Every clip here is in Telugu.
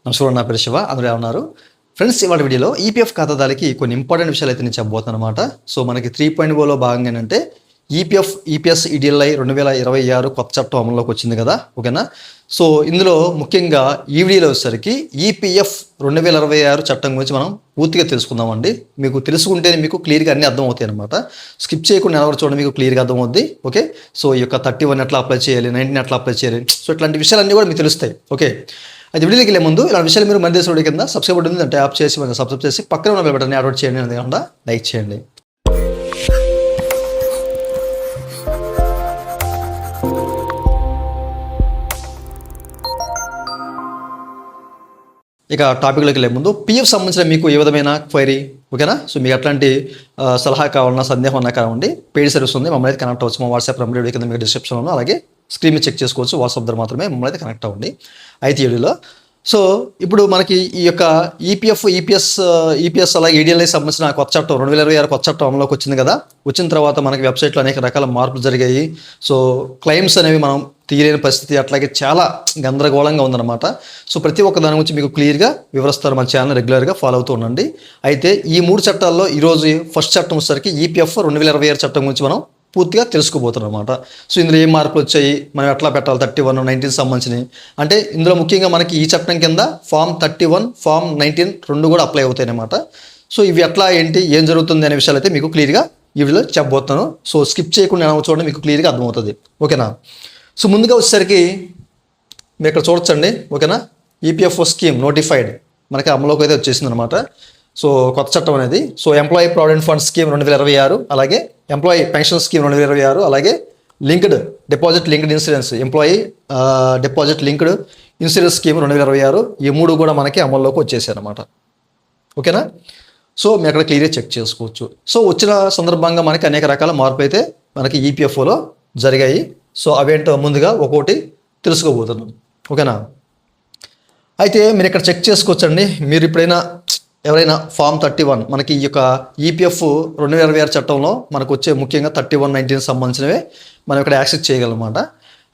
నమస్కారం, నా పేరు శివ. అందరూ ఎలా ఉన్నారు ఫ్రెండ్స్? ఇవాళ వీడియోలో ఈపీఎఫ్ ఖాతాదారులకి కొన్ని ఇంపార్టెంట్ విషయాలు అయితే నేను చెప్పబోతున్నాను అనమాట. సో మనకి 3.0లో భాగంగా ఏంటంటే ఈపీఎస్ ఈడిఎల్ఐ 2026 కొత్త చట్టం అమల్లోకి వచ్చింది కదా, ఓకేనా? సో ఇందులో ముఖ్యంగా ఈ వీడియోలో వచ్చేసరికి ఈపీఎఫ్ 2026 చట్టం గురించి మనం పూర్తిగా తెలుసుకుందామండి. మీకు తెలుసుకుంటేనే మీకు క్లియర్గా అన్నీ అర్థం అవుతాయి అనమాట. స్కిప్ చేయకుండా ఎవరు చూడండి, మీకు క్లియర్గా అర్థం అవుద్ది. ఓకే, సో ఈ యొక్క 31 ఎట్లా అప్లై చేయాలి, 19 ఎట్లా అప్లై చేయాలి, సో ఇట్లాంటి విషయాలన్నీ కూడా మీకు తెలుస్తాయి. ఓకే, అయితే వీడియోకి వెళ్ళే ముందు ఇలాంటి విషయాలు మీరు మన దేశం కింద సబ్స్క్రైబ్ ఉంటుంది అంటే ట్యాప్ చేసి మనం సబ్స్క్రైబ్ చేసి పక్కన ఉన్న బెల్ బటన్ని యాక్టివేట్ చేయండి, అది కాకుండా లైక్ చేయండి. ఇక టాపిక్లోకి వెళ్ళే ముందు పిఎఫ్ సంబంధించిన మీకు ఏ విధమైన క్వైరీ, ఓకేనా? సో మీకు ఎట్లాంటి సలహా కావాలన్నా సందేహం ఉన్నా కావండి, పెయిడ్ సర్వీస్ ఉంది, మమ్మల్ని అయితే కనెక్ట్ అవ్వచ్చు. మా వాట్సాప్ నెంబర్ వీడియో కింద మీకు డిస్క్రిప్షన్లో, అలాగే స్క్రీన్ మీద చెక్ చేసుకోవచ్చు. వాట్సాప్ ద్వారా మాత్రమే మమ్మల్ని అయితే కనెక్ట్ అవ్వండి. అయితే వీడియోలో సో ఇప్పుడు మనకి ఈ యొక్క ఈపీఎస్ అలాగే ఈడిఎల్ఐ సంబంధించిన కొత్త చట్టం 2026 కొత్త చట్టం అమలులోకి వచ్చింది కదా. వచ్చిన తర్వాత మనకి వెబ్సైట్లో అనేక రకాల మార్పులు జరిగాయి. సో క్లెయిమ్స్ అనేవి మనం తీయలేని పరిస్థితి, అట్లాగే చాలా గందరగోళంగా ఉందన్నమాట. సో ప్రతి ఒక్క దాని గురించి మీకు క్లియర్గా వివరిస్తారు. మన ఛానల్ రెగ్యులర్గా ఫాలో అవుతూ ఉండండి. అయితే ఈ 3 చట్టాల్లో ఈరోజు ఫస్ట్ చట్టం వచ్చేసరికి ఈపీఎఫ్ 2026 చట్టం గురించి మనం పూర్తిగా తెలుసుకోబోతున్నాం అనమాట. సో ఇందులో ఏం మార్పులు వచ్చాయి, మనం ఎట్లా పెట్టాలి, 31, 19 సంబంధించినవి. అంటే ఇందులో ముఖ్యంగా మనకి ఈ చట్టం కింద ఫామ్ 31, ఫామ్ 19 రెండు కూడా అప్లై అవుతాయి అనమాట. సో ఇవి ఎట్లా ఏంటి, ఏం జరుగుతుంది అనే విషయాలు అయితే మీకు క్లియర్గా ఈ వీడియోలో చెప్పబోతున్నాను. సో స్కిప్ చేయకుండా ఎలా చూడండి, మీకు క్లియర్గా అర్థమవుతుంది, ఓకేనా? సో ముందుగా వచ్చేసరికి మీరు ఇక్కడ చూడొచ్చండి, ఓకేనా? ఈపీఎఫ్ఓ స్కీమ్ నోటిఫైడ్ మనకి అమలులోకి అయితే వచ్చేసింది అనమాట. సో కొత్త చట్టం అనేది. So employee provident fund scheme 2026, అలాగే ఎంప్లాయీ పెన్షన్ స్కీమ్ 2026, అలాగే deposit linked insurance, employee deposit linked insurance scheme 2026, ఈ 3 కూడా మనకి అమల్లోకి వచ్చేసాయి అనమాట, ఓకేనా? సో మీరు అక్కడ క్లియర్గా చెక్ చేసుకోవచ్చు. సో వచ్చిన సందర్భంగా మనకి అనేక రకాల మార్పులు అయితే మనకి ఈపీఎఫ్ఓలో జరిగాయి. సో అవేంటో ముందుగా ఒక్కొక్కటి తెలుసుకోబోతున్నాం, ఓకేనా? అయితే మీరు ఇక్కడ చెక్ చేసుకోవచ్చండి. మీరు ఎప్పుడైనా ఎవరైనా ఫామ్ 31 మనకి ఈ యొక్క ఈపీఎఫ్ 2026 చట్టంలో మనకు వచ్చే ముఖ్యంగా 31, 19 సంబంధించినవే మనం ఇక్కడ యాక్సెస్ చేయగలమాట.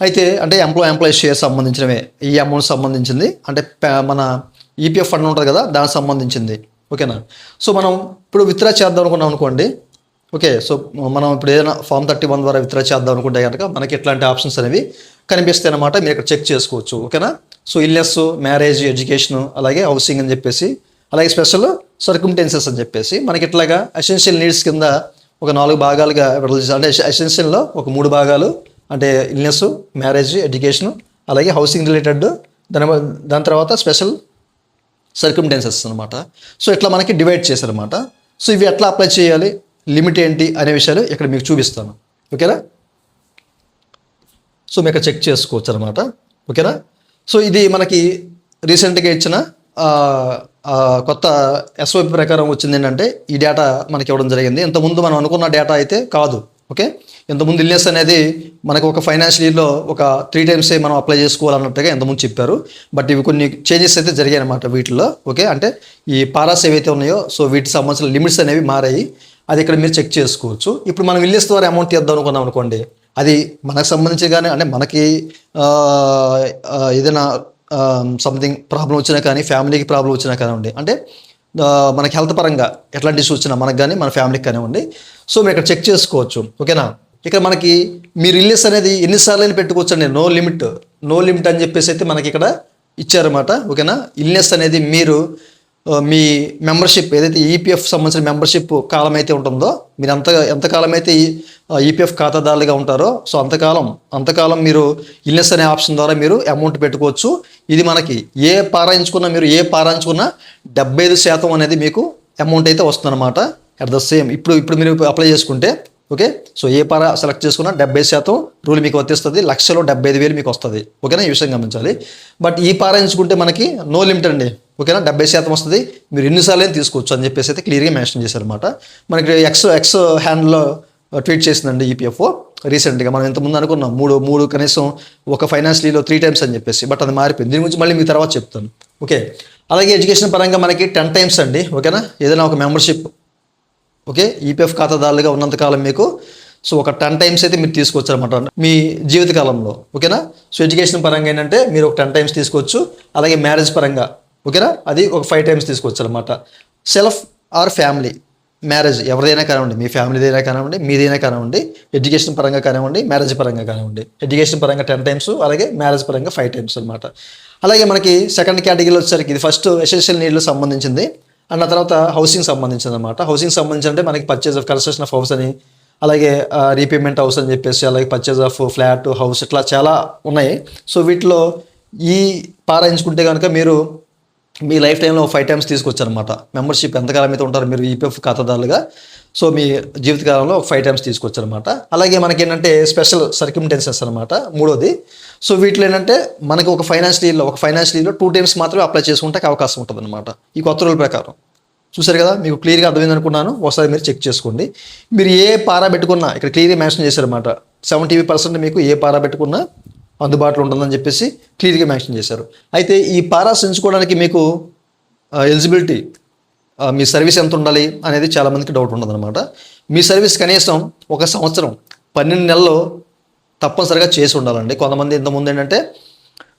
అయితే అంటే ఎంప్లాయీ షేర్ సంబంధించినవే, ఈ అమౌంట్ సంబంధించింది, అంటే మన ఈపీఎఫ్ ఫండ్ ఉంటుంది కదా, దానికి సంబంధించింది, ఓకేనా? సో మనం ఇప్పుడు విత్డ్రా చేద్దాం అనుకున్నాం అనుకోండి, ఓకే. సో మనం ఇప్పుడు ఏదైనా ఫామ్ 31 ద్వారా విత్డ్రా చేద్దాం అనుకుంటే కనుక మనకి ఎట్లాంటి ఆప్షన్స్ అనేవి కనిపిస్తాయి అన్నమాట. మీరు ఇక్కడ చెక్ చేసుకోవచ్చు, ఓకేనా? సో ఇల్నెస్, మ్యారేజ్, ఎడ్యుకేషన్, అలాగే హౌసింగ్ అని చెప్పేసి, అలాగే స్పెషల్ సర్కమ్టెన్సెస్ అని చెప్పేసి మనకి ఇట్లాగా ఎసెన్షియల్ నీడ్స్ కింద ఒక 4 భాగాలుగా విడుదల చేశారు. అంటే ఎసెన్షియల్లో ఒక 3 భాగాలు, అంటే ఇల్నెస్, మ్యారేజ్, ఎడ్యుకేషన్, అలాగే హౌసింగ్ రిలేటెడ్, దాని తర్వాత స్పెషల్ సర్కమ్టెన్సెస్ అనమాట. సో ఇట్లా మనకి డివైడ్ చేశారనమాట. సో ఇవి ఎట్లా అప్లై చేయాలి, లిమిట్ ఏంటి అనే విషయాలు ఇక్కడ మీకు చూపిస్తాను, ఓకేనా? సో మీకు చెక్ చేసుకోవచ్చు అనమాట, ఓకేనా? సో ఇది మనకి రీసెంట్గా ఇచ్చిన కొత్త ఎస్ఓపి ప్రకారం వచ్చింది. ఏంటంటే ఈ డేటా మనకి ఇవ్వడం జరిగింది. ఇంతకుముందు మనం అనుకున్న డేటా అయితే కాదు, ఓకే? ఇంతకుముందు ఇల్నెస్ అనేది మనకు ఒక ఫైనాన్షియల్ ఇయర్లో ఒక 3 times మనం అప్లై చేసుకోవాలన్నట్టుగా ఇంతకుముందు చెప్పారు. బట్ ఇవి కొన్ని చేంజెస్ అయితే జరిగాయి అనమాట వీటిలో, ఓకే? అంటే ఈ పారాస్ ఏవైతే ఉన్నాయో, సో వీటికి సంబంధించిన లిమిట్స్ అనేవి మారాయి. అది ఇక్కడ మీరు చెక్ చేసుకోవచ్చు. ఇప్పుడు మనం ఇల్నెస్ ద్వారా అమౌంట్ తీద్దాం అనుకున్నాం అనుకోండి, అది మనకు సంబంధించి కానీ, అంటే మనకి ఏదైనా సంథింగ్ ప్రాబ్లం వచ్చినా కానీ, ఫ్యామిలీకి ప్రాబ్లం వచ్చినా కానివ్వండి, అంటే మనకి హెల్త్ పరంగా ఎట్లాంటి ఇష్యూ వచ్చినా మనకు కానీ మన ఫ్యామిలీకి కానివ్వండి, సో మీరు ఇక్కడ చెక్ చేసుకోవచ్చు, ఓకేనా? ఇక్కడ మనకి మీరు ఇల్నెస్ అనేది ఎన్నిసార్లు అయినా పెట్టుకోవచ్చు అండి, నో లిమిట్ అని చెప్పేసి అయితే మనకి ఇక్కడ ఇచ్చారన్నమాట, ఓకేనా? ఇల్నెస్ అనేది మీరు మీ మెంబర్షిప్ ఏదైతే ఈపీఎఫ్ సంబంధించిన మెంబర్షిప్ కాలం అయితే ఉంటుందో, మీరు ఎంతకాలం అయితే ఈపీఎఫ్ ఖాతాదారులుగా ఉంటారో, సో అంతకాలం మీరు ఇల్నెస్ అనే ఆప్షన్ ద్వారా మీరు అమౌంట్ పెట్టుకోవచ్చు. ఇది మనకి ఏ పారాయించుకున్నా 75% అనేది మీకు అమౌంట్ అయితే వస్తుందన్నమాట. అట్ ద సేమ్ ఇప్పుడు మీరు అప్లై చేసుకుంటే, ఓకే? సో ఏ పారా సెలెక్ట్ చేసుకున్నా 70% రూల్ మీకు వర్తిస్తుంది. 1,75,000 మీకు వస్తుంది, ఓకేనా? ఈ విషయం గమనించాలి. బట్ ఈ పారా ఎంచుకుంటే మనకి నో లిమిట్ అండి, ఓకేనా? 70% వస్తుంది, మీరు ఎన్నిసార్లు తీసుకోవచ్చు అని చెప్పేసి అయితే క్లియర్గా మెన్షన్ చేశారనమాట. మనకి ఎక్స్ హ్యాండ్లో ట్వీట్ చేసిందండి ఈపీఎఫ్ఓ రీసెంట్గా. మనం ఇంతకుముందు అనుకున్నాం మూడు కనీసం ఒక ఫైనాన్షియల్ ఇయర్లో 3 times అని చెప్పేసి, బట్ అది మారిపోయింది. దీని గురించి మళ్ళీ మీ తర్వాత చెప్తాను, ఓకే? అలాగే ఎడ్యుకేషన్ పరంగా మనకి 10 times అండి, ఓకేనా? ఏదైనా ఒక మెంబర్షిప్, ఓకే, ఈపీఎఫ్ ఖాతాదారులుగా ఉన్నంతకాలం మీకు సో ఒక 10 times అయితే మీరు తీసుకోవచ్చు అనమాట మీ జీవితకాలంలో, ఓకేనా? సో ఎడ్యుకేషన్ పరంగా ఏంటంటే మీరు ఒక 10 times తీసుకోవచ్చు. అలాగే మ్యారేజ్ పరంగా ఓకేనా, అది ఒక 5 టైమ్స్ తీసుకోవచ్చు అనమాట. సెల్ఫ్ ఆర్ ఫ్యామిలీ మ్యారేజ్ ఎవరిదైనా కానివ్వండి, మీ ఫ్యామిలీదైనా కానివ్వండి, మీదైనా కానివ్వండి, ఎడ్యుకేషన్ పరంగా కానివ్వండి, మ్యారేజ్ పరంగా కానివ్వండి. ఎడ్యుకేషన్ పరంగా 10 టైమ్స్, అలాగే మ్యారేజ్ పరంగా 5 టైమ్స్ అనమాట. అలాగే మనకి సెకండ్ కేటగిరీలో వచ్చేసరికి ఇది ఫస్ట్ ఎసెన్షియల్ నీడ్లకు సంబంధించింది, అండ్ ఆ తర్వాత హౌసింగ్ సంబంధించింది అనమాట. హౌసింగ్ సంబంధించి అంటే మనకి purchase of construction of house అని, అలాగే రీపేమెంట్ హౌస్ అని చెప్పేసి, అలాగే పర్చేజ్ ఆఫ్ ఫ్లాట్ హౌస్, ఇట్లా చాలా ఉన్నాయి. సో వీటిలో ఈ పారా ఎంచుకుంటే కనుక మీరు మీ లైఫ్ టైంలో 5 టైమ్స్ తీసుకొచ్చారనమాట. మెంబర్షిప్ ఎంతకాలం అయితే ఉంటారో మీరు ఈపీఎఫ్ ఖాతాదారులుగా, సో మీ జీవితకాలంలో 5 టైమ్స్ తీసుకొచ్చారనమాట. అలాగే మనకి ఏంటంటే స్పెషల్ సర్క్యుమ్టెన్సెస్ అనమాట మూడోది. సో వీటిలో ఏంటంటే మనకి ఒక ఫైనాన్షియల్ ఇయర్లో 2 టైమ్స్ మాత్రమే అప్లై చేసుకుంటే అవకాశం ఉంటుంది అనమాట ఈ కొత్త రూల్ ప్రకారం. చూసారు కదా, మీకు క్లియర్గా అర్థమైంది అనుకున్నాను. ఒకసారి మీరు చెక్ చేసుకోండి. మీరు ఏ పారా పెట్టుకున్నా ఇక్కడ క్లియర్గా మెన్షన్ చేశారన్నమాట. 70% మీకు ఏ పారా పెట్టుకున్నా అందుబాటులో ఉంటుందని చెప్పేసి క్లియర్గా మెన్షన్ చేశారు. అయితే ఈ పారాస్ ఎంచుకోవడానికి మీకు ఎలిజిబిలిటీ, మీ సర్వీస్ ఎంత ఉండాలి అనేది చాలామందికి డౌట్ ఉండదన్నమాట. మీ సర్వీస్ కనీసం 1 సంవత్సరం 12 నెలల్లో తప్పనిసరిగా చేసి ఉండాలండి. కొంతమంది ఇంతకుముందు ఏంటంటే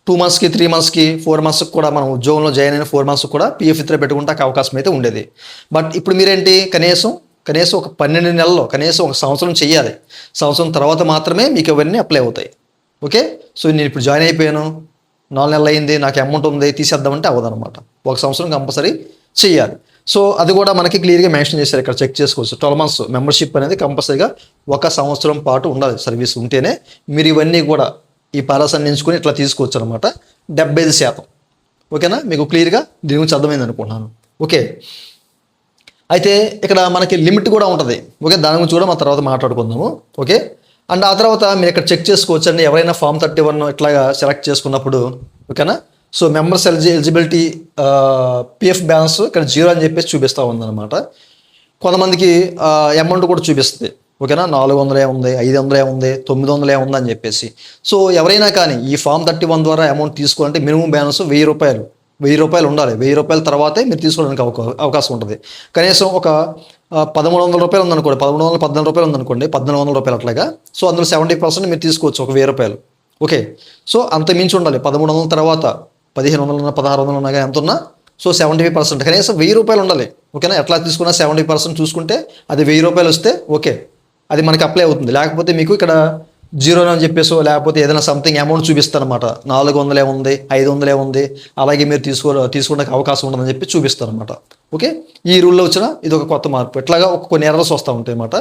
2 మంత్స్కి 3 మంత్స్కి 4 మంత్స్కి కూడా మనం ఉద్యోగంలో జాయిన్ అయిన 4 మంత్స్ కూడా పిఎఫ్ ఇతర పెట్టుకుంటే అవకాశం అయితే ఉండేది. బట్ ఇప్పుడు మీరేంటి కనీసం ఒక 12 నెలల్లో కనీసం 1 సంవత్సరం చేయాలి. సంవత్సరం తర్వాత మాత్రమే మీకు ఇవన్నీ అప్లై అవుతాయి. ఓకే, సో నేను ఇప్పుడు జాయిన్ అయిపోయాను, 4 నెలలు అయింది, నాకు అమౌంట్ ఉంది, తీసేద్దామంటే అవ్వదన్నమాట. 1 సంవత్సరం కంపల్సరీ చేయాలి. సో అది కూడా మనకి క్లియర్గా మెన్షన్ చేశారు, ఇక్కడ చెక్ చేసుకోవచ్చు. 12 మంత్స్ మెంబర్షిప్ అనేది కంపల్సరీగా 1 సంవత్సరం పాటు ఉండాలి. సర్వీస్ ఉంటేనే మీరు ఇవన్నీ కూడా ఈ పారాసాన్ని ఎంచుకొని ఇట్లా తీసుకోవచ్చు అనమాట. 75%. ఓకేనా, మీకు క్లియర్గా దీని గురించి అర్థమైంది అనుకుంటున్నాను. ఓకే, అయితే ఇక్కడ మనకి లిమిట్ కూడా ఉంటుంది. ఓకే, దాని గురించి కూడా మన తర్వాత మాట్లాడుకుందాము. ఓకే, అండ్ ఆ తర్వాత మీరు ఇక్కడ చెక్ చేసుకోవచ్చు అండి. ఎవరైనా ఫామ్ 31 ఇట్లాగా సెలెక్ట్ చేసుకున్నప్పుడు, ఓకేనా, so members eligibility PF balance ఇక్కడ 0 అని చెప్పేసి చూపిస్తూ ఉందన్నమాట. కొంతమందికి అమౌంట్ కూడా చూపిస్తుంది. ఓకేనా, 400 ఉంది, 500 ఉంది, 900 ఉంది అని చెప్పేసి. సో ఎవరైనా కానీ ఈ ఫామ్ 31 ద్వారా అమౌంట్ తీసుకోవాలంటే మినిమం బ్యాలెన్స్ 1000 రూపాయలు ఉండాలి. 1000 రూపాయల తర్వాతే మీరు తీసుకోవడానికి అవకాశం ఉంటుంది. కనీసం ఒక 1300 రూపాయలు ఉందనుకోండి, 1400 రూపాయలు ఉందనుకోండి, 1400 రూపాయలు అట్లాగా. సో అందులో 70% మీరు తీసుకోవచ్చు, ఒక 1000 రూపాయలు. ఓకే, సో అంత మించి ఉండాలి. 1300 తర్వాత 1500 ఉన్నా 1600 ఉన్నా ఎంత ఉన్నా సో 70% కనీసం 1000 రూపాయలు ఉండాలి. ఓకేనా, ఎట్లా తీసుకున్నా 70% చూసుకుంటే అది 1000 రూపాయలు వస్తే ఓకే, అది మనకి అప్లై అవుతుంది. లేకపోతే మీకు ఇక్కడ 0 అని చెప్పేసో లేకపోతే ఏదైనా సంథింగ్ అమౌంట్ చూపిస్తారనమాట. 400 ఉంది, 500 ఉంది, అలాగే మీరు తీసుకోవడానికి అవకాశం ఉండదని చెప్పి చూపిస్తారనమాట. ఓకే, ఈ రూల్లో వచ్చిన ఇది ఒక కొత్త మార్పు. ఇట్లాగా కొన్ని ఎర్రర్స్ వస్తూ ఉంటాయి అన్నమాట.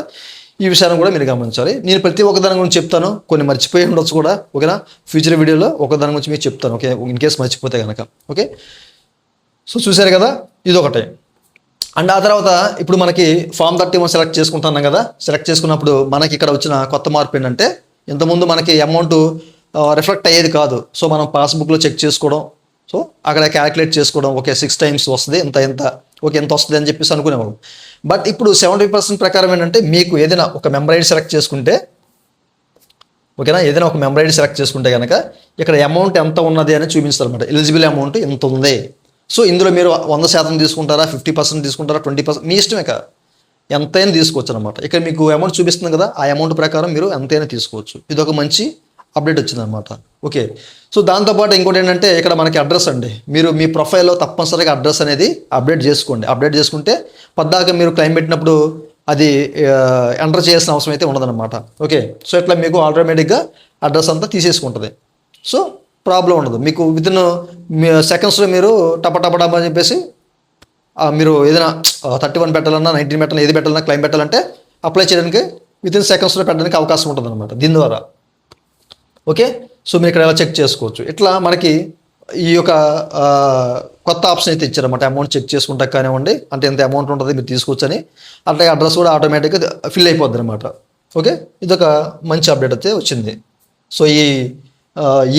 ఈ విషయాన్ని కూడా మీరు గమనించాలి. నేను ప్రతి ఒక్క దాని గురించి చెప్తాను, కొన్ని మర్చిపోయి ఉండొచ్చు కూడా. ఓకేనా, ఫ్యూచర్ వీడియోలో ఒక దాని గురించి మీకు చెప్తాను. ఓకే, ఇన్ కేసు మర్చిపోతే కనుక. ఓకే, సో చూశారు కదా, ఇదొకటే. అండ్ ఆ తర్వాత ఇప్పుడు మనకి ఫామ్ 31 సెలెక్ట్ చేసుకుంటున్నాం కదా. సెలెక్ట్ చేసుకున్నప్పుడు మనకి ఇక్కడ వచ్చిన కొత్త మార్పు ఏంటంటే, ఇంతకుముందు మనకి అమౌంట్ రిఫ్లెక్ట్ అయ్యేది కాదు. సో మనం పాస్బుక్లో చెక్ చేసుకోవడం, సో అక్కడ క్యాలిక్యులేట్ చేసుకోవడం, ఓకే 6 టైమ్స్ వస్తుంది, ఓకే ఎంత వస్తుంది అని చెప్పేసి అనుకునేవాళ్ళం. బట్ ఇప్పుడు 70% ప్రకారం ఏంటంటే, మీకు ఏదైనా ఒక మెంబర్ ఐడి సెలెక్ట్ చేసుకుంటే, ఓకేనా, ఏదైనా ఒక మెంబర్ ఐడి సెలెక్ట్ చేసుకుంటే కనుక ఇక్కడ అమౌంట్ ఎంత ఉన్నది అని చూపిస్తారు అనమాట. ఎలిజిబుల్ అమౌంట్ ఎంత ఉంది. సో ఇందులో మీరు 100% తీసుకుంటారా, 50% తీసుకుంటారా, 20%, మీ ఇష్టమే కదా, ఎంతైనా తీసుకోవచ్చు అనమాట. ఇక్కడ మీకు అమౌంట్ చూపిస్తుంది కదా, ఆ అమౌంట్ ప్రకారం మీరు ఎంతైనా తీసుకోవచ్చు. ఇది ఒక మంచి అప్డేట్ వచ్చిందనమాట. ఓకే, సో దాంతోపాటు ఇంకోటి ఏంటంటే, ఇక్కడ మనకి అడ్రస్ అండి. మీరు మీ ప్రొఫైల్లో తప్పనిసరిగా అడ్రస్ అనేది అప్డేట్ చేసుకోండి. అప్డేట్ చేసుకుంటే పద్దాక మీరు క్లైమ్ పెట్టినప్పుడు అది ఎంటర్ చేయాల్సిన అవసరం అయితే ఉండదన్నమాట. ఓకే, సో ఇట్లా మీకు ఆటోమేటిక్గా అడ్రస్ అంతా తీసేసుకుంటుంది. సో ప్రాబ్లం ఉండదు మీకు. వితిన్ సెకండ్స్లో మీరు టప అని చెప్పేసి మీరు ఏదైనా 31 పెట్టాలన్నా 19 పెట్టాలన్నా ఏది పెట్టాలన్నా క్లైమ్ పెట్టాలంటే అప్లై చేయడానికి వితిన్ సెకండ్స్లో పెట్టడానికి అవకాశం ఉంటుంది అనమాట దీని ద్వారా. ఓకే, సో మీరు ఇక్కడ ఎలా చెక్ చేసుకోవచ్చు. ఇట్లా మనకి ఈ యొక్క కొత్త ఆప్షన్ అయితే ఇచ్చారన్నమాట. అమౌంట్ చెక్ చేసుకుంటా కానివ్వండి, అంటే ఎంత అమౌంట్ ఉంటుంది మీరు తీసుకోవచ్చని. అట్లాగే అడ్రస్ కూడా ఆటోమేటిక్గా ఫిల్ అయిపోద్ది అనమాట. ఓకే, ఇదొక మంచి అప్డేట్ అయితే వచ్చింది. సో ఈ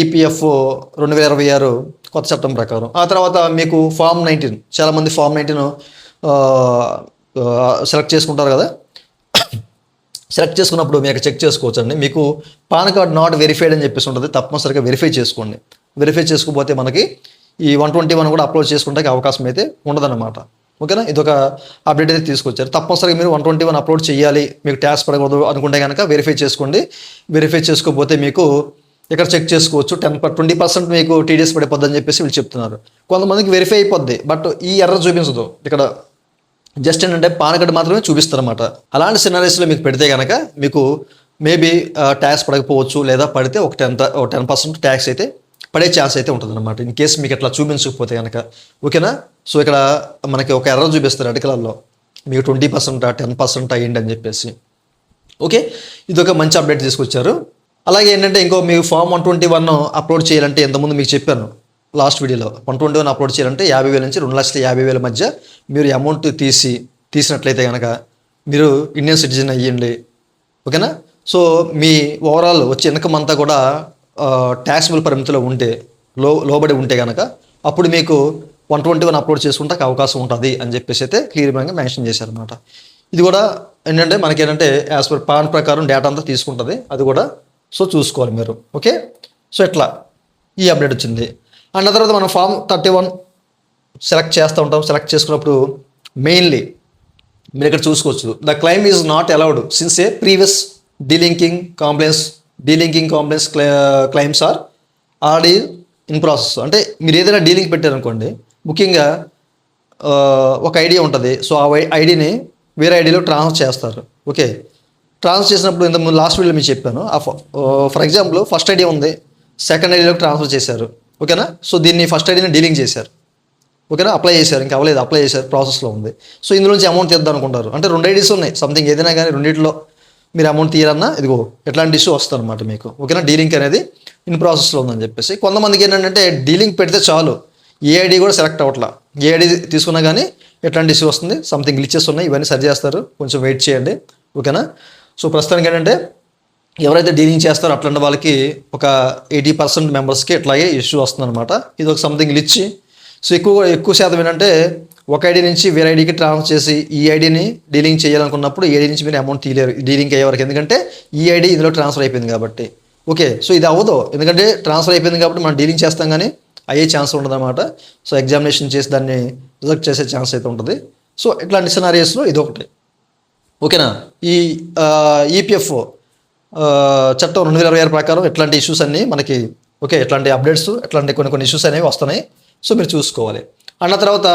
ఈపీఎఫ్ 2026 కొత్త చట్టం ప్రకారం. ఆ తర్వాత మీకు ఫామ్ 19, చాలామంది ఫామ్ 19 సెలెక్ట్ చేసుకుంటారు కదా. సెలెక్ట్ చేసుకున్నప్పుడు మీకు చెక్ చేసుకోవచ్చు అండి. మీకు పాన్ కార్డ్ నాట్ వెరిఫైడ్ అని చెప్పేసి ఉంటుంది, తప్పనిసరిగా వెరిఫై చేసుకోండి. వెరిఫై చేసుకోకపోతే మనకి ఈ 121 కూడా అప్లోడ్ చేసుకుంటే అవకాశం అయితే ఉండదన్నమాట. ఓకేనా, ఇదొక అప్డేట్ అయితే తీసుకొచ్చారు. తప్పనిసరిగా మీరు 121 అప్లోడ్ చేయాలి, మీకు ట్యాక్స్ పడకూడదు అనుకుంటే కనుక వెరిఫై చేసుకోండి. వెరిఫై చేసుకోకపోతే మీకు ఇక్కడ చెక్ చేసుకోవచ్చు. 20% మీకు టీడీఎస్ పడిపోద్ది అని చెప్పేసి వీళ్ళు చెప్తున్నారు. కొంతమందికి వెరిఫై అయిపోద్ది, బట్ ఈ ఎర్రర్ చూపించదు. ఇక్కడ జస్ట్ ఏంటంటే పాన్ కార్డు మాత్రమే చూపిస్తారు అనమాట. అలాంటి సినారీస్లో మీకు పెడితే కనుక మీకు మేబీ ట్యాక్స్ పడకపోవచ్చు, లేదా పడితే ఒక 10% ట్యాక్స్ అయితే పడే ఛాన్స్ అయితే ఉంటుంది అనమాట. ఇన్ కేసు మీకు ఇట్లా చూపించకపోతే కనుక. ఓకేనా? సో ఇక్కడ మనకి ఒక ఎర్రర్ చూపిస్తారు అర్టికల్లో, మీకు 20% 10% అయ్యింది అని చెప్పేసి. ఓకే, ఇది ఒక మంచి అప్డేట్ తీసుకొచ్చారు. అలాగే ఏంటంటే ఇంకో మీకు ఫామ్ 121 అప్లోడ్ చేయాలంటే ఇంతకుముందు మీకు చెప్పాను లాస్ట్ వీడియోలో. 121 అప్లోడ్ చేయాలంటే 50,000 నుంచి 2,50,000 మధ్య మీరు అమౌంట్ తీసినట్లయితే కనుక మీరు ఇండియన్ సిటిజన్ అయ్యండి. ఓకేనా? సో మీ ఓవరాల్ వచ్చే ఇన్కమ్ అంతా కూడా ట్యాక్సిబుల్ పరిమితిలో ఉంటే, లోబడి ఉంటే కనుక అప్పుడు మీకు 121 అప్లోడ్ చేసుకుంటే అవకాశం ఉంటుంది అని చెప్పేసి అయితే క్లియర్గా మెన్షన్ చేశారనమాట. ఇది కూడా ఏంటంటే మనకేంటంటే యాజ్ పర్ పాన్ ప్రకారం డేటా అంతా తీసుకుంటుంది, అది కూడా సో చూసుకోవాలి మీరు. ఓకే, సో ఇట్లా ఈ అప్డేట్ వచ్చింది. అండ్ తర్వాత మనం ఫామ్ 31 సెలెక్ట్ చేస్తూ ఉంటాం. సెలెక్ట్ చేసుకున్నప్పుడు మెయిన్లీ మీరు ఇక్కడ చూసుకోవచ్చు, the claim is not allowed since a previous delinking complaints claims are already in process. అంటే మీరు ఏదైనా డీలింగ్ పెట్టారనుకోండి, ముఖ్యంగా ఒక ఐడియా ఉంటుంది. సో ఆ ఐడిని వేరే ఐడియాలో ట్రాన్స్ఫర్ చేస్తారు. ఓకే, ట్రాన్స్ఫర్ చేసినప్పుడు ఇంత ముందు లాస్ట్ వీడియోలో మీకు చెప్పాను. ఫర్ ఎగ్జాంపుల్ ఫస్ట్ ఐడియా ఉంది, సెకండ్ ఐడియాలోకి ట్రాన్స్ఫర్ చేశారు. ఓకేనా? సో దీన్ని ఫస్ట్ ఐడియాని డీలింగ్ చేశారు. ఓకేనా? అప్లై చేశారు, ఇంకా అవ్వలేదు, అప్లై చేశారు, ప్రాసెస్లో ఉంది. సో ఇందులో నుంచి అమౌంట్ తీద్దాం అనుకుంటారు. అంటే 2 ఐడీస్ ఉన్నాయి, సంథింగ్ ఏదైనా కానీ రెండింటిలో మీరు అమౌంట్ తీయాలన్నా ఇదిగో ఎట్లాంటి ఇష్యూ వస్తుంది అనమాట మీకు. ఓకేనా? డీలింగ్ అనేది ఇన్ ప్రాసెస్లో ఉందని చెప్పేసి. కొంతమందికి ఏంటంటే డీలింగ్ పెడితే చాలు, ఏ ఐడి కూడా సెలెక్ట్ అవ్వట్లా. ఏ ఐడి తీసుకున్నా కానీ ఎట్లాంటి ఇష్యూ వస్తుంది, సంథింగ్ గ్లిచెస్ ఉన్నాయి, ఇవన్నీ సరి చేస్తారు, కొంచెం వెయిట్ చేయండి. ఓకేనా? సో ప్రస్తుతానికి ఏంటంటే ఎవరైతే డీలింగ్ చేస్తారో అట్లాంటి వాళ్ళకి ఒక 80% మెంబర్స్కి ఇట్లాగే ఇష్యూ వస్తుంది అనమాట. ఇది ఒక సంథింగ్ గ్లిచ్. సో ఎక్కువ శాతం ఏంటంటే ఒక ఐడి నుంచి వేరే ఐడికి ట్రాన్స్ఫర్ చేసి ఈ ఐడిని డీలింగ్ చేయాలనుకున్నప్పుడు ఈ ఐడి నుంచి మీరు అమౌంట్ తీయలేరు డీలింగ్ అయ్యే వరకు, ఎందుకంటే ఈ ఐడి ఇందులో ట్రాన్స్ఫర్ అయిపోయింది కాబట్టి. ఓకే, సో ఇది అవ్వదు, ఎందుకంటే ట్రాన్స్ఫర్ అయిపోయింది కాబట్టి మనం డీలింగ్ చేస్తాం కానీ అయ్యే ఛాన్స్ ఉండదు అనమాట. సో ఎగ్జామినేషన్ చేసి దాన్ని రిజెక్ట్ చేసే ఛాన్స్ అయితే ఉంటుంది. సో ఇట్లాంటి సినారియోస్లో ఇది ఒకటి. ఓకేనా? ఈ ఈపీఎఫ్ఓ చట్టం 2026 ప్రకారం ఇట్లాంటి ఇష్యూస్ అన్నీ మనకి ఓకే, ఇట్లాంటి అప్డేట్స్, ఇట్లాంటి కొన్ని ఇష్యూస్ అనేవి వస్తున్నాయి. సో మీరు చూసుకోవాలి. అన్న తర్వాత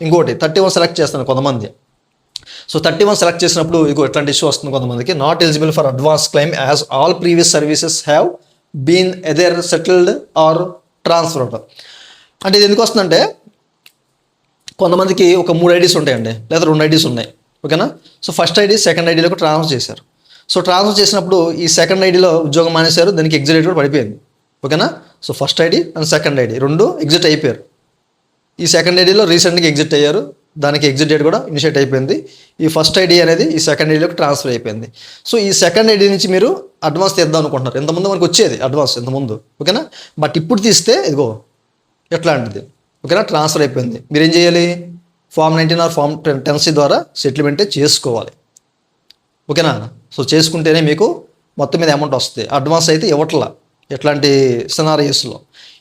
ఇంకోటి 31 సెలెక్ట్ చేస్తాను కొంతమంది. సో 31 సెలెక్ట్ చేసినప్పుడు ఇగో ఎట్లాంటి ఇష్యూ వస్తుంది కొంతమందికి, not eligible for advance claim as all previous services have been either settled or transferred. అంటే ఇది ఎందుకు వస్తుందంటే కొంతమందికి ఒక 3 ఐడీస్ ఉంటాయండి, లేదా 2 ఐడీస్ ఉన్నాయి. ఓకేనా? సో ఫస్ట్ ఐడి సెకండ్ ఐడీలోకి ట్రాన్స్ఫర్ చేశారు. సో ట్రాన్స్ఫర్ చేసినప్పుడు ఈ సెకండ్ ఐడీలో ఉద్యోగం మానేశారు, దానికి ఎగ్జిట్ డేట్ కూడా పడిపోయింది. ఓకేనా? So first ID and second ID రెండు ఎగ్జిట్ అయిపోయారు. ఈ సెకండ్ ఐడిలో రీసెంట్గా ఎగ్జిట్ అయ్యారు, దానికి ఎగ్జిట్ డేట్ కూడా ఇనిషియేట్ అయిపోయింది. ఈ ఫస్ట్ ఐడి అనేది ఈ సెకండ్ ఐడిలోకి ట్రాన్స్ఫర్ అయిపోయింది. సో ఈ సెకండ్ ఐడి నుంచి మీరు అడ్వాన్స్ తీద్దాం అనుకుంటున్నారు. ఇంతకుముందు మనకు వచ్చేది అడ్వాన్స్ ఇంతకుముందు. ఓకేనా? బట్ ఇప్పుడు తీస్తే ఇదిగో ఎట్లాంటిది. ఓకేనా? ట్రాన్స్ఫర్ అయిపోయింది. మీరు ఏం చేయాలి? ఫామ్ 19 ఆర్ ఫామ్ 10C ద్వారా సెటిల్మెంటే చేసుకోవాలి. ఓకేనా? సో చేసుకుంటేనే మీకు మొత్తం మీద అమౌంట్ వస్తుంది. అడ్వాన్స్ అయితే ఇవ్వట్లా ఎట్లాంటి సినారియోస్లో,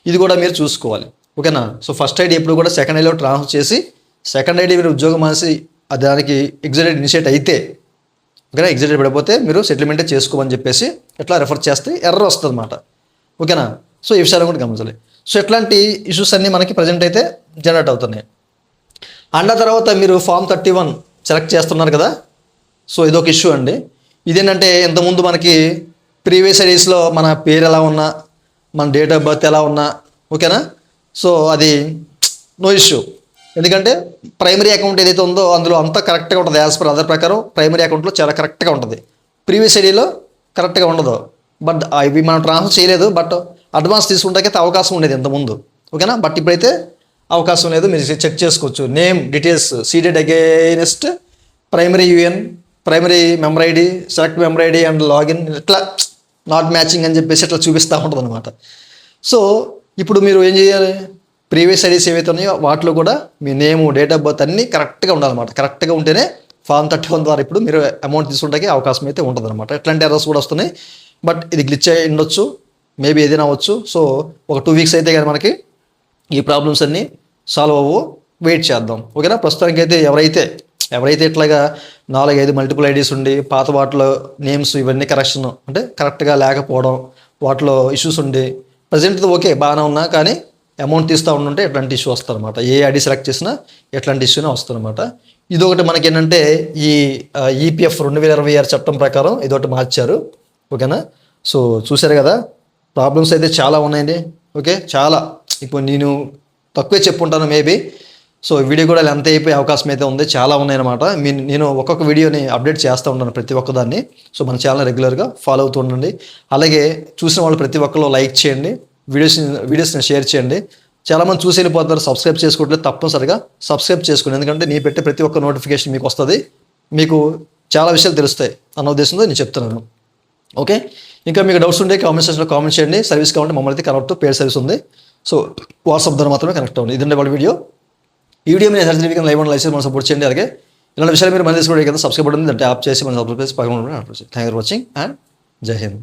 ఇది కూడా మీరు చూసుకోవాలి. ఓకేనా? సో ఫస్ట్ ఐడి ఎప్పుడు కూడా సెకండ్ ఐడిలో ట్రాన్స్ఫర్ చేసి సెకండ్ ఐడి మీరు ఉద్యోగం మానేసి దానికి ఎగ్జిట్ డేట్ ఇనిషియేట్ అయితే, ఓకేనా, ఎగ్జిట్ డేట్ పడిపోతే మీరు సెటిల్మెంటే చేసుకోమని చెప్పేసి ఎట్లా రెఫర్ చేస్తే ఎర్రర్ వస్తుంది అన్నమాట. ఓకేనా? సో ఈ విషయాలు కూడా గమనించాలి. సో ఇట్లాంటి ఇష్యూస్ అన్నీ మనకి ప్రజెంట్ అయితే జనరేట్ అవుతున్నాయి. అండ్ తర్వాత మీరు ఫామ్ 31 సెలెక్ట్ చేస్తున్నారు కదా. సో ఇదొక ఇష్యూ అండి. ఇదేంటంటే ఇంతకుముందు మనకి ప్రీవియస్ ఐడీస్లో మన పేరు ఎలా ఉన్నా, మన డేట్ ఆఫ్ బర్త్ ఎలా ఉన్నా, ఓకేనా, సో అది నో ఇష్యూ. ఎందుకంటే ప్రైమరీ అకౌంట్ ఏదైతే ఉందో అందులో అంతా కరెక్ట్గా ఉంటుంది. యాజ్ పర్ అదర్ ప్రకారం ప్రైమరీ అకౌంట్లో చాలా కరెక్ట్గా ఉంటుంది, ప్రీవియస్ ఐడీలో కరెక్ట్గా ఉండదు. బట్ ఇవి మనం ట్రాన్స్ఫర్ చేయలేదు, బట్ అడ్వాన్స్ తీసుకుంటాకైతే అవకాశం ఉండేది ఇంతకుముందు. ఓకేనా? బట్ ఇప్పుడైతే అవకాశం లేదు, మీరు చెక్ చేసుకోవచ్చు. Name details seeded against primary UAN, primary member ID, select member ID and login, ఇట్లా నాట్ మ్యాచింగ్ అని చెప్పేసి ఇట్లా చూపిస్తూ ఉంటుంది అనమాట. సో ఇప్పుడు మీరు ఏం చేయాలి? ప్రీవియస్ ఐడీస్ ఏవైతే ఉన్నాయో వాటిలో కూడా మీ నేము, డేట్ ఆఫ్ బర్త్ అన్నీ కరెక్ట్గా ఉండాలన్నమాట. కరెక్ట్గా ఉంటేనే ఫామ్ 31 ద్వారా ఇప్పుడు మీరు అమౌంట్ తీసుకుంటే అవకాశం అయితే ఉంటుంది అనమాట. ఎట్లాంటి ఎర్రర్స్ కూడా వస్తున్నాయి, బట్ ఇది గ్లిచ్ అయి ఉండొచ్చు, మేబీ ఏదైనా అవ్వచ్చు. సో ఒక 2 వీక్స్ అయితే కానీ మనకి ఈ ప్రాబ్లమ్స్ అన్నీ సాల్వ్ అవ్వవు, వెయిట్ చేద్దాం. ఓకేనా? ప్రస్తుతానికి అయితే ఎవరైతే ఇట్లాగా 4-5 మల్టిపుల్ ఐడీస్ ఉండి పాత వాటిలో నేమ్స్ ఇవన్నీ కరెక్షన్ అంటే కరెక్ట్గా లేకపోవడం, వాటిలో ఇష్యూస్ ఉండి ప్రజెంట్ ఓకే బాగానే ఉన్నా కానీ అమౌంట్ తీస్తూ ఉంటుంటే ఎట్లాంటి ఇష్యూ వస్తుందన్నమాట. ఏ ఐడి సెలెక్ట్ చేసినా ఎట్లాంటి ఇష్యూనే వస్తుందన్నమాట. ఇదొకటి మనకేంటంటే ఈ ఈపీఎఫ్ 2026 చట్టం ప్రకారం ఇదొకటి మార్చారు. ఓకేనా. సో చూశారు కదా, ప్రాబ్లమ్స్ అయితే చాలా ఉన్నాయండి. ఓకే, చాలా. ఇప్పుడు నేను తక్కువే చెప్పుంటాను మేబీ. సో వీడియో కూడా లెంత్ అయిపోయే అవకాశం అయితే ఉంది, చాలా ఉన్నాయన్నమాట. నేను ఒక్కొక్క వీడియోని అప్డేట్ చేస్తూ ఉంటాను ప్రతి ఒక్కదాన్ని. సో మన ఛానల్ రెగ్యులర్గా ఫాలో అవుతూ ఉండండి. అలాగే చూసిన వాళ్ళు ప్రతి ఒక్కరు లైక్ చేయండి, వీడియోస్ని షేర్ చేయండి. చాలామంది చూసి వెళ్ళిపోతారు, సబ్స్క్రైబ్ చేసుకోవట్లేదు. తప్పనిసరిగా సబ్స్క్రైబ్ చేసుకోండి, ఎందుకంటే నేను పెట్టే ప్రతి ఒక్క నోటిఫికేషన్ మీకు వస్తుంది, మీకు చాలా విషయాలు తెలుస్తాయి అన్న ఉద్దేశంతో నేను చెప్తున్నాను. ఓకే, ఇంకా మీకు డౌట్స్ ఉంటే కామెంట్ సెక్షన్లో కామెంట్ చేయండి. సర్వీస్ కావాలంటే మమ్మల్ని అయితే కనెక్ట్ పేడ్ సర్వీస్ ఉంది. సో వాట్సాప్ ద్వారా మాత్రమే కనెక్ట్ అవ్వండి. ఇదండి వాళ్ళ వీడియో. ఈ వీడియో మీరు సర్జరీ లైవ్ అండ్ లైసెన్స్ మనం సపోర్ట్ చేయండి. అలాగే ఇలాంటి విషయాలు మీరు మన తీసుకోవడానికి కదా సబ్స్క్రైబ్ ఉంటుంది, అంటే యాప్ చేసి మనం సబ్స్క్రైబ్ చేసి పక్కన thank you for watching and జై హింద్.